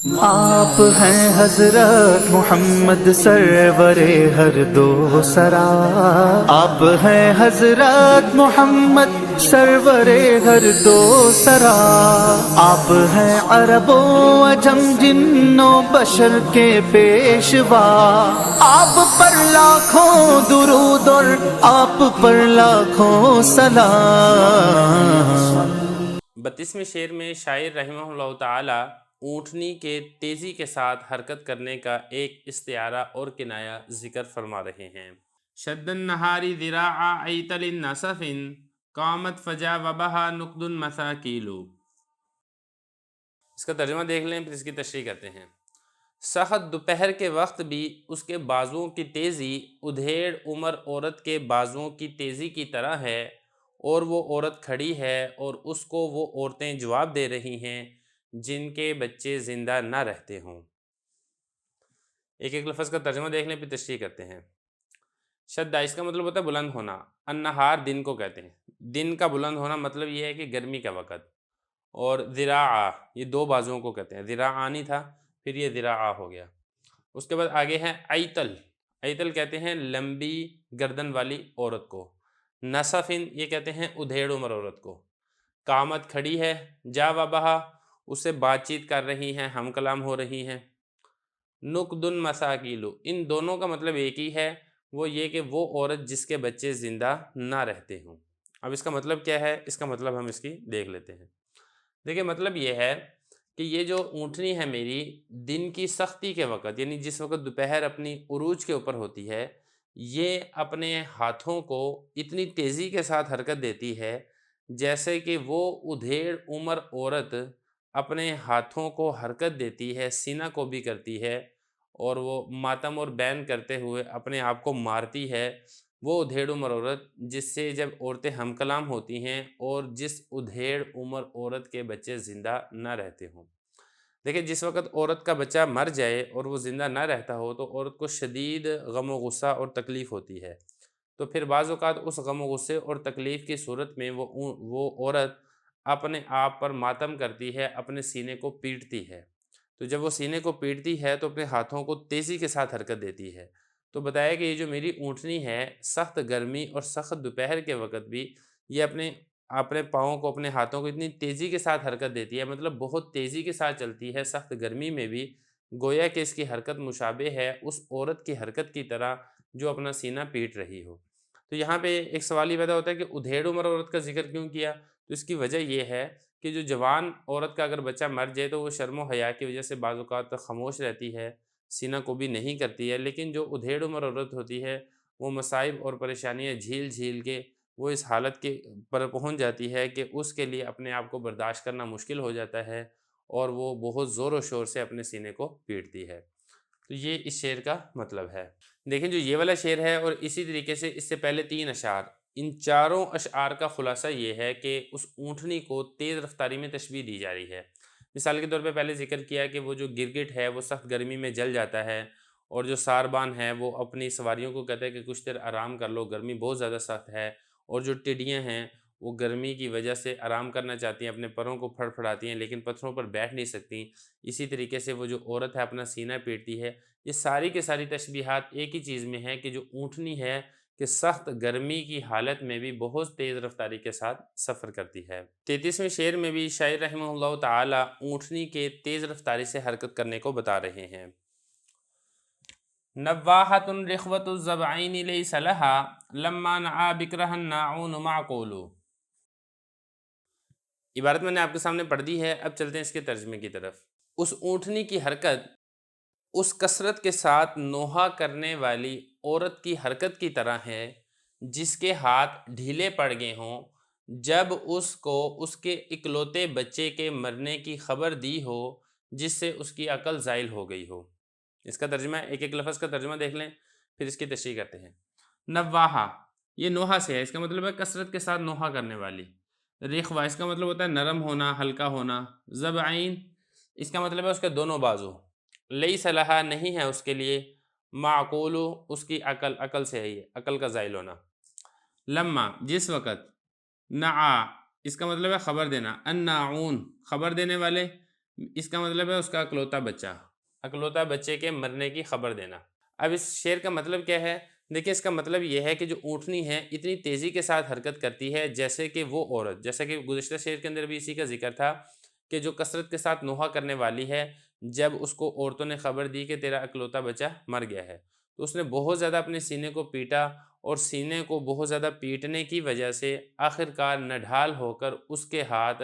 آپ ہیں حضرت محمد سرور ہر دو سرا، آپ ہیں حضرت محمد سرور ہر دو سرا، آپ ہیں عرب و عجم جن و بشر کے پیشوا، آپ پر لاکھوں درود اور آپ پر لاکھوں سلام۔ 32ویں شعر میں شاعر رحمہ اللہ تعالی اونٹنی کے تیزی کے ساتھ حرکت کرنے کا ایک استعارہ اور کنایہ ذکر فرما رہے ہیں۔ شد النہاری ذراعا ایتل نصف قامت فجا وبہا نقد مساکیل۔ اس کا ترجمہ دیکھ لیں پھر اس کی تشریح کرتے ہیں۔ سخت دوپہر کے وقت بھی اس کے بازوؤں کی تیزی ادھیڑ عمر عورت کے بازوؤں کی تیزی کی طرح ہے، اور وہ عورت کھڑی ہے اور اس کو وہ عورتیں جواب دے رہی ہیں جن کے بچے زندہ نہ رہتے ہوں۔ ایک ایک لفظ کا ترجمہ دیکھ لیں پھر تشریح کرتے ہیں۔ شدہ اس کا مطلب ہوتا ہے بلند ہونا، النہار دن کو کہتے ہیں، دن کا بلند ہونا مطلب یہ ہے کہ گرمی کا وقت، اور ذراع یہ دو بازوؤں کو کہتے ہیں، ذراعانی تھا پھر یہ ذراع ہو گیا۔ اس کے بعد آگے ہیں ایتل، ایتل کہتے ہیں لمبی گردن والی عورت کو، نصفن یہ کہتے ہیں ادھیڑ عمر عورت کو، قامت کھڑی ہے، جا وبہا اس سے بات چیت کر رہی ہیں، ہم کلام ہو رہی ہیں، نقدن مساکیلو ان دونوں کا مطلب ایک ہی ہے، وہ یہ کہ وہ عورت جس کے بچے زندہ نہ رہتے ہوں۔ اب اس کا مطلب کیا ہے؟ اس کا مطلب ہم اس کی دیکھ لیتے ہیں۔ دیکھیں مطلب یہ ہے کہ یہ جو اونٹنی ہے میری دن کی سختی کے وقت، یعنی جس وقت دوپہر اپنی عروج کے اوپر ہوتی ہے، یہ اپنے ہاتھوں کو اتنی تیزی کے ساتھ حرکت دیتی ہے جیسے کہ وہ ادھیڑ عمر عورت اپنے ہاتھوں کو حرکت دیتی ہے، سینہ کو بھی کرتی ہے، اور وہ ماتم اور بین کرتے ہوئے اپنے آپ کو مارتی ہے، وہ ادھیڑ عمر عورت جس سے جب عورتیں ہم کلام ہوتی ہیں اور جس ادھیڑ عمر عورت کے بچے زندہ نہ رہتے ہوں۔ دیکھیں جس وقت عورت کا بچہ مر جائے اور وہ زندہ نہ رہتا ہو تو عورت کو شدید غم و غصہ اور تکلیف ہوتی ہے، تو پھر بعض اوقات اس غم و غصے اور تکلیف کی صورت میں وہ عورت اپنے آپ پر ماتم کرتی ہے، اپنے سینے کو پیٹتی ہے، تو جب وہ سینے کو پیٹتی ہے تو اپنے ہاتھوں کو تیزی کے ساتھ حرکت دیتی ہے۔ تو بتایا کہ یہ جو میری اونٹنی ہے سخت گرمی اور سخت دوپہر کے وقت بھی یہ اپنے پاؤں کو اپنے ہاتھوں کو اتنی تیزی کے ساتھ حرکت دیتی ہے، مطلب بہت تیزی کے ساتھ چلتی ہے سخت گرمی میں بھی، گویا کہ اس کی حرکت مشابہ ہے اس عورت کی حرکت کی طرح جو اپنا سینہ پیٹ رہی ہو۔ تو یہاں پہ ایک سوال یہ پیدا ہوتا ہے کہ ادھیڑ عمر عورت کا ذکر کیوں کیا؟ تو اس کی وجہ یہ ہے کہ جو جوان عورت کا اگر بچہ مر جائے تو وہ شرم و حیا کی وجہ سے بعض اوقات خاموش رہتی ہے، سینہ کو بھی نہیں کرتی ہے، لیکن جو ادھیڑ عمر عورت ہوتی ہے وہ مصائب اور پریشانیاں جھیل جھیل کے وہ اس حالت کے پر پہنچ جاتی ہے کہ اس کے لیے اپنے آپ کو برداشت کرنا مشکل ہو جاتا ہے، اور وہ بہت زور و شور سے اپنے سینے کو پیٹتی ہے۔ تو یہ اس شعر کا مطلب ہے۔ دیکھیں جو یہ والا شعر ہے اور اسی طریقے سے اس سے پہلے 3 اشعار، ان چاروں اشعار کا خلاصہ یہ ہے کہ اس اونٹنی کو تیز رفتاری میں تشبیہ دی جا رہی ہے۔ مثال کے طور پہ پہلے ذکر کیا کہ وہ جو گرگٹ ہے وہ سخت گرمی میں جل جاتا ہے، اور جو ساربان ہے وہ اپنی سواریوں کو کہتا ہے کہ کچھ دیر آرام کر لو، گرمی بہت زیادہ سخت ہے، اور جو ٹڈیاں ہیں وہ گرمی کی وجہ سے آرام کرنا چاہتی ہیں، اپنے پروں کو پھڑ پھڑاتی ہیں لیکن پتھروں پر بیٹھ نہیں سکتی، اسی طریقے سے وہ جو عورت ہے اپنا سینہ پیٹتی ہے۔ یہ ساری کے ساری تشبیہات ایک ہی چیز میں ہے کہ جو اونٹنی ہے کہ سخت گرمی کی حالت میں بھی بہت تیز رفتاری کے ساتھ سفر کرتی ہے۔ 33ویں شعر میں بھی شاعر رحمہ اللہ تعالی اونٹنی کے تیز رفتاری سے حرکت کرنے کو بتا رہے ہیں۔ نواحۃ رخوۃ الضبعین لیس لها لما نعا بکرہ الناعون معقول۔ عبارت میں نے آپ کے سامنے پڑھ دی ہے، اب چلتے ہیں اس کے ترجمے کی طرف۔ اس اونٹنی کی حرکت اس کثرت کے ساتھ نوحہ کرنے والی عورت کی حرکت کی طرح ہے جس کے ہاتھ ڈھیلے پڑ گئے ہوں جب اس کو اس کے اکلوتے بچے کے مرنے کی خبر دی ہو جس سے اس کی عقل زائل ہو گئی ہو۔ اس کا ترجمہ ایک ایک لفظ کا ترجمہ دیکھ لیں پھر اس کی تشریح کرتے ہیں۔ نواحہ یہ نوحہ سے ہے، اس کا مطلب ہے کثرت کے ساتھ نوحہ کرنے والی۔ رخوہ اس کا مطلب ہوتا ہے نرم ہونا، ہلکا ہونا۔ ضبعین اس کا مطلب ہے اس کے دونوں بازو۔ لیس لہا نہیں ہے اس کے لیے، معقول اس کی عقل سے ہے، یہ عقل کا زائل ہونا۔ لما جس وقت، نعا اس کا مطلب ہے خبر دینا، الناعون خبر دینے والے، اس کا مطلب ہے اس کا اکلوتا بچہ، اکلوتا بچے کے مرنے کی خبر دینا۔ اب اس شعر کا مطلب کیا ہے؟ دیکھیں اس کا مطلب یہ ہے کہ جو اونٹنی ہے اتنی تیزی کے ساتھ حرکت کرتی ہے جیسے کہ وہ عورت، جیسا کہ گزشتہ شعر کے اندر بھی اسی کا ذکر تھا کہ جو کثرت کے ساتھ نوحہ کرنے والی ہے، جب اس کو عورتوں نے خبر دی کہ تیرا اکلوتا بچہ مر گیا ہے تو اس نے بہت زیادہ اپنے سینے کو پیٹا، اور سینے کو بہت زیادہ پیٹنے کی وجہ سے آخرکار نڈھال ہو کر اس کے ہاتھ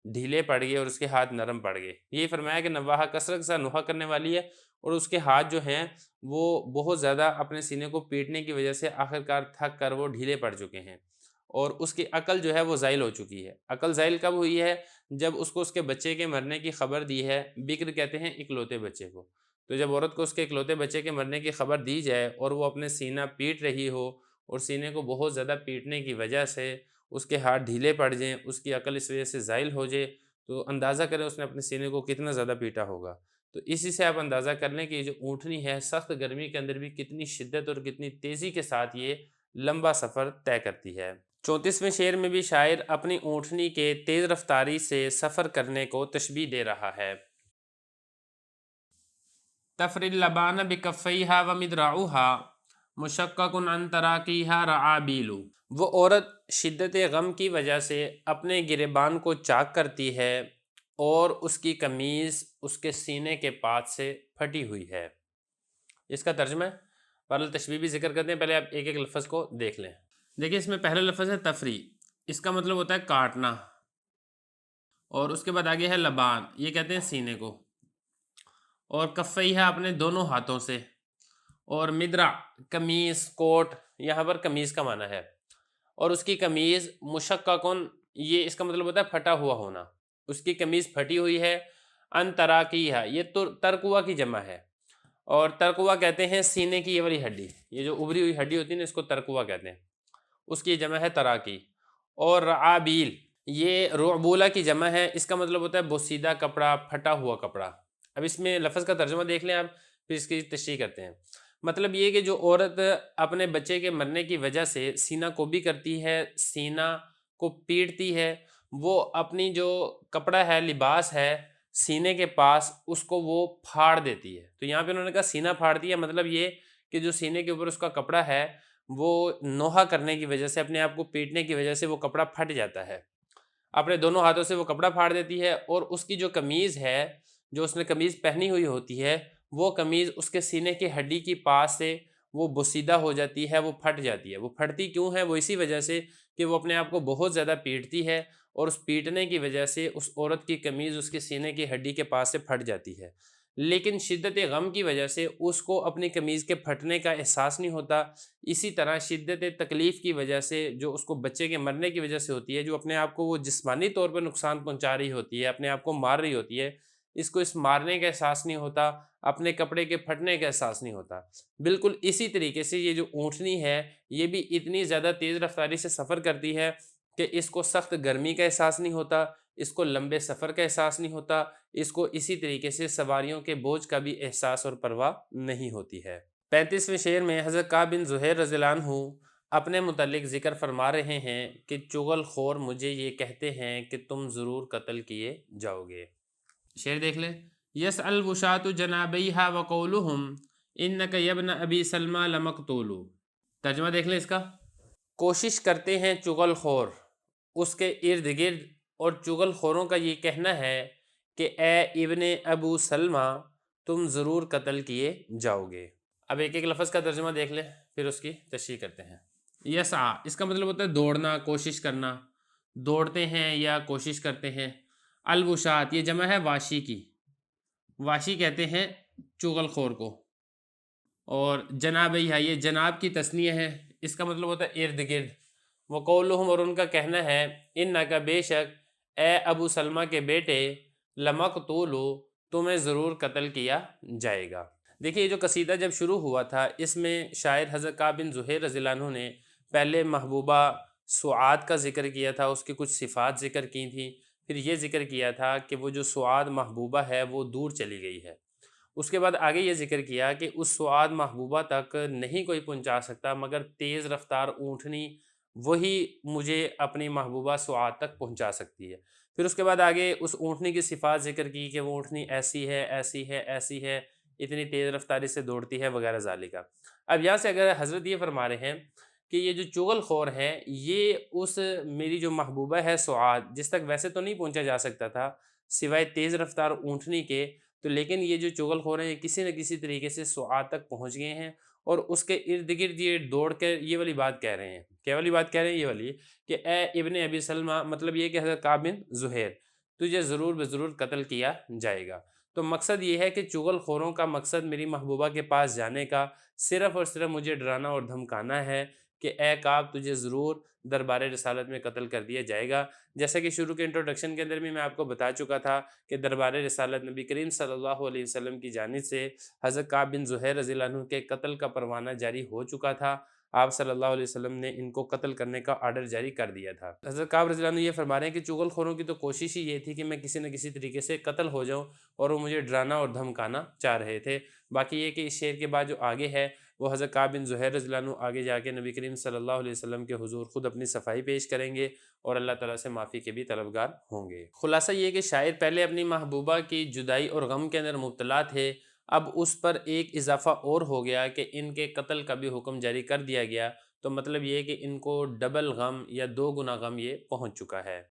ڈھیلے پڑ گئے اور اس کے ہاتھ نرم پڑ گئے۔ یہ فرمایا کہ نواحہ کثرت کے ساتھ نوحہ کرنے والی ہے اور اس کے ہاتھ جو ہیں وہ بہت زیادہ اپنے سینے کو پیٹنے کی وجہ سے آخرکار تھک کر وہ ڈھیلے پڑ چکے ہیں، اور اس کی عقل جو ہے وہ زائل ہو چکی ہے۔ عقل زائل کب ہوئی ہے؟ جب اس کو اس کے بچے کے مرنے کی خبر دی ہے۔ بکر کہتے ہیں اکلوتے بچے کو، تو جب عورت کو اس کے اکلوتے بچے کے مرنے کی خبر دی جائے اور وہ اپنے سینہ پیٹ رہی ہو اور سینے کو بہت زیادہ پیٹنے کی وجہ سے اس کے ہاتھ ڈھیلے پڑ جائیں، اس کی عقل اس وجہ سے زائل ہو جائے، تو اندازہ کریں اس نے اپنے سینے کو کتنا زیادہ پیٹا ہوگا۔ تو اسی سے آپ اندازہ کر لیں کہ یہ جو اونٹنی ہے سخت گرمی کے اندر بھی کتنی شدت اور کتنی تیزی کے ساتھ یہ لمبا سفر طے کرتی ہے۔ 34ویں شعر میں بھی شاعر اپنی اونٹنی کے تیز رفتاری سے سفر کرنے کو تشبیہ دے رہا ہے۔ تفر اللبان بکفیہا ومدرعوہا مشقق عن تراکیہا رعابیل، وہ عورت شدت غم کی وجہ سے اپنے گریبان کو چاک کرتی ہے اور اس کی قمیض اس کے سینے کے پاس سے پھٹی ہوئی ہے۔ اس کا ترجمہ ہے، پہلے تشبیہ بھی ذکر کرتے ہیں، پہلے آپ ایک ایک لفظ کو دیکھ لیں۔ دیکھیں اس میں پہلا لفظ ہے تفری، اس کا مطلب ہوتا ہے کاٹنا، اور اس کے بعد آگے ہے لبان، یہ کہتے ہیں سینے کو، اور کفیہا اپنے دونوں ہاتھوں سے، اور مدرع قمیص کوٹ، یہاں پر قمیض کا معنی ہے، اور اس کی قمیض مشققن، یہ اس کا مطلب ہوتا ہے پھٹا ہوا ہونا، اس کی قمیض پھٹی ہوئی ہے۔ ان تراکیہا، یہ ترکوا کی جمع ہے، اور ترکوا کہتے ہیں سینے کی یہ والی ہڈی، یہ جو ابری ہوئی ہڈی ہوتی ہے نا اس کو ترکوا کہتے ہیں، اس کی جمع ہے تراکی۔ اور رعابیل، یہ رعبولہ کی جمع ہے، اس کا مطلب ہوتا ہے بوسیدہ کپڑا، پھٹا ہوا کپڑا۔ اب اس میں لفظ کا ترجمہ دیکھ لیں آپ، پھر اس کی تشریح کرتے ہیں۔ مطلب یہ کہ جو عورت اپنے بچے کے مرنے کی وجہ سے سینہ کوبی کرتی ہے، سینہ کو پیٹتی ہے، وہ اپنی جو کپڑا ہے، لباس ہے سینے کے پاس، اس کو وہ پھاڑ دیتی ہے۔ تو یہاں پہ انہوں نے کہا سینہ پھاڑ دیا، مطلب یہ کہ جو سینے کے اوپر اس کا کپڑا ہے وہ نوحہ کرنے کی وجہ سے، اپنے آپ کو پیٹنے کی وجہ سے وہ کپڑا پھٹ جاتا ہے، اپنے دونوں ہاتھوں سے وہ کپڑا پھاڑ دیتی ہے، اور اس کی جو قمیض ہے، جو اس نے قمیض پہنی ہوئی ہوتی ہے، وہ قمیض اس کے سینے کی ہڈی کی پاس سے وہ بوسیدہ ہو جاتی ہے، وہ پھٹ جاتی ہے۔ وہ پھٹتی کیوں ہے؟ وہ اسی وجہ سے کہ وہ اپنے آپ کو بہت زیادہ پیٹتی ہے، اور اس پیٹنے کی وجہ سے اس عورت کی قمیض اس کے سینے کی ہڈی کے پاس سے پھٹ جاتی ہے، لیکن شدت غم کی وجہ سے اس کو اپنی قمیض کے پھٹنے کا احساس نہیں ہوتا۔ اسی طرح شدت تکلیف کی وجہ سے جو اس کو بچے کے مرنے کی وجہ سے ہوتی ہے، جو اپنے آپ کو وہ جسمانی طور پر نقصان پہنچا رہی ہوتی ہے، اپنے آپ کو مار رہی ہوتی ہے، اس کو اس مارنے کا احساس نہیں ہوتا، اپنے کپڑے کے پھٹنے کا احساس نہیں ہوتا۔ بالکل اسی طریقے سے یہ جو اونٹنی ہے یہ بھی اتنی زیادہ تیز رفتاری سے سفر کرتی ہے کہ اس کو سخت گرمی کا احساس نہیں ہوتا، اس کو لمبے سفر کا احساس نہیں ہوتا، اس کو اسی طریقے سے سواریوں کے بوجھ کا بھی احساس اور پرواہ نہیں ہوتی ہے۔ 35ویں شعر میں حضرت کعب بن زہیر رضی اللہ عنہ اپنے متعلق ذکر فرما رہے ہیں کہ چغل خور مجھے یہ کہتے ہیں کہ تم ضرور قتل کیے جاؤ گے۔ شعر دیکھ لیں۔ یسأل الوشاة جنابیہا وقولہم انک یبن ابی سلمى لمقتول، ترجمہ دیکھ لیں اس کا۔ کوشش کرتے ہیں چغل خور اس کے ارد گرد، اور چغل خوروں کا یہ کہنا ہے کہ اے ابن ابو سلمہ تم ضرور قتل کیے جاؤ گے۔ اب ایک ایک لفظ کا ترجمہ دیکھ لیں، پھر اس کی تشریح کرتے ہیں۔ یسعی، اس کا مطلب ہوتا ہے دوڑنا، کوشش کرنا، دوڑتے ہیں یا کوشش کرتے ہیں۔ الوشات، یہ جمع ہے واشی کی، واشی کہتے ہیں چغل خور کو۔ اور جنابیہ، یہ جناب کی تثنیہ ہے، اس کا مطلب ہوتا ہے ارد گرد۔ وقولہم، اور ان کا کہنا ہے، انکا بے شک اے ابو سلمہ کے بیٹے، لمقتول تمہیں ضرور قتل کیا جائے گا۔ دیکھیے یہ جو قصیدہ جب شروع ہوا تھا اس میں شاعر حضرت کعب بن زہیر رضی اللہ عنہ نے پہلے محبوبہ سعاد کا ذکر کیا تھا، اس کی کچھ صفات ذکر کی تھیں، پھر یہ ذکر کیا تھا کہ وہ جو سعاد محبوبہ ہے وہ دور چلی گئی ہے۔ اس کے بعد آگے یہ ذکر کیا کہ اس سعاد محبوبہ تک نہیں کوئی پہنچا سکتا مگر تیز رفتار اونٹنی، وہی مجھے اپنی محبوبہ سعاد تک پہنچا سکتی ہے۔ پھر اس کے بعد آگے اس اونٹنی کی صفات ذکر کی کہ وہ اونٹنی ایسی ہے ایسی ہے ایسی ہے، اتنی تیز رفتاری سے دوڑتی ہے وغیرہ ذالکہ۔ اب یہاں سے اگر حضرت یہ فرما رہے ہیں کہ یہ جو چغل خور ہے یہ اس میری جو محبوبہ ہے سعاد، جس تک ویسے تو نہیں پہنچا جا سکتا تھا سوائے تیز رفتار اونٹنی کے، تو لیکن یہ جو چغل خور ہیں یہ کسی نہ کسی طریقے سے سعاد تک پہنچ گئے ہیں اور اس کے ارد گرد یہ دوڑ کے یہ والی بات کہہ رہے ہیں۔ کیا والی بات کہہ رہے ہیں؟ یہ والی کہ اے ابن ابی سلمہ، مطلب یہ کہ حضرت کعب بن زہیر، تجھے ضرور بضرور قتل کیا جائے گا۔ تو مقصد یہ ہے کہ چغل خوروں کا مقصد میری محبوبہ کے پاس جانے کا صرف اور صرف مجھے ڈرانا اور دھمکانا ہے کہ اے کعب تجھے ضرور دربار رسالت میں قتل کر دیا جائے گا۔ جیسا کہ شروع کے انٹروڈکشن کے اندر بھی میں آپ کو بتا چکا تھا کہ دربار رسالت نبی کریم صلی اللہ علیہ وسلم کی جانب سے حضرت کعب بن زہیر رضی اللہ عنہ کے قتل کا پروانہ جاری ہو چکا تھا۔ آپ صلی اللہ علیہ وسلم نے ان کو قتل کرنے کا آرڈر جاری کر دیا تھا۔ حضرت کعب رضی اللہ عنہ یہ فرما رہے ہیں کہ چغل خوروں کی تو کوشش ہی یہ تھی کہ میں کسی نہ کسی طریقے سے قتل ہو جاؤں، اور وہ مجھے ڈرانا اور دھمکانا چاہ رہے تھے۔ باقی یہ کہ اس شعر کے بعد جو آگے ہے وہ حضرت کعب بن زہیر رضی اللہ عنہ آگے جا کے نبی کریم صلی اللہ علیہ وسلم کے حضور خود اپنی صفائی پیش کریں گے اور اللہ تعالیٰ سے معافی کے بھی طلبگار ہوں گے۔ خلاصہ یہ کہ شاعر پہلے اپنی محبوبہ کی جدائی اور غم کے اندر مبتلا تھے، اب اس پر ایک اضافہ اور ہو گیا کہ ان کے قتل کا بھی حکم جاری کر دیا گیا، تو مطلب یہ کہ ان کو ڈبل غم یا دو گنا غم یہ پہنچ چکا ہے۔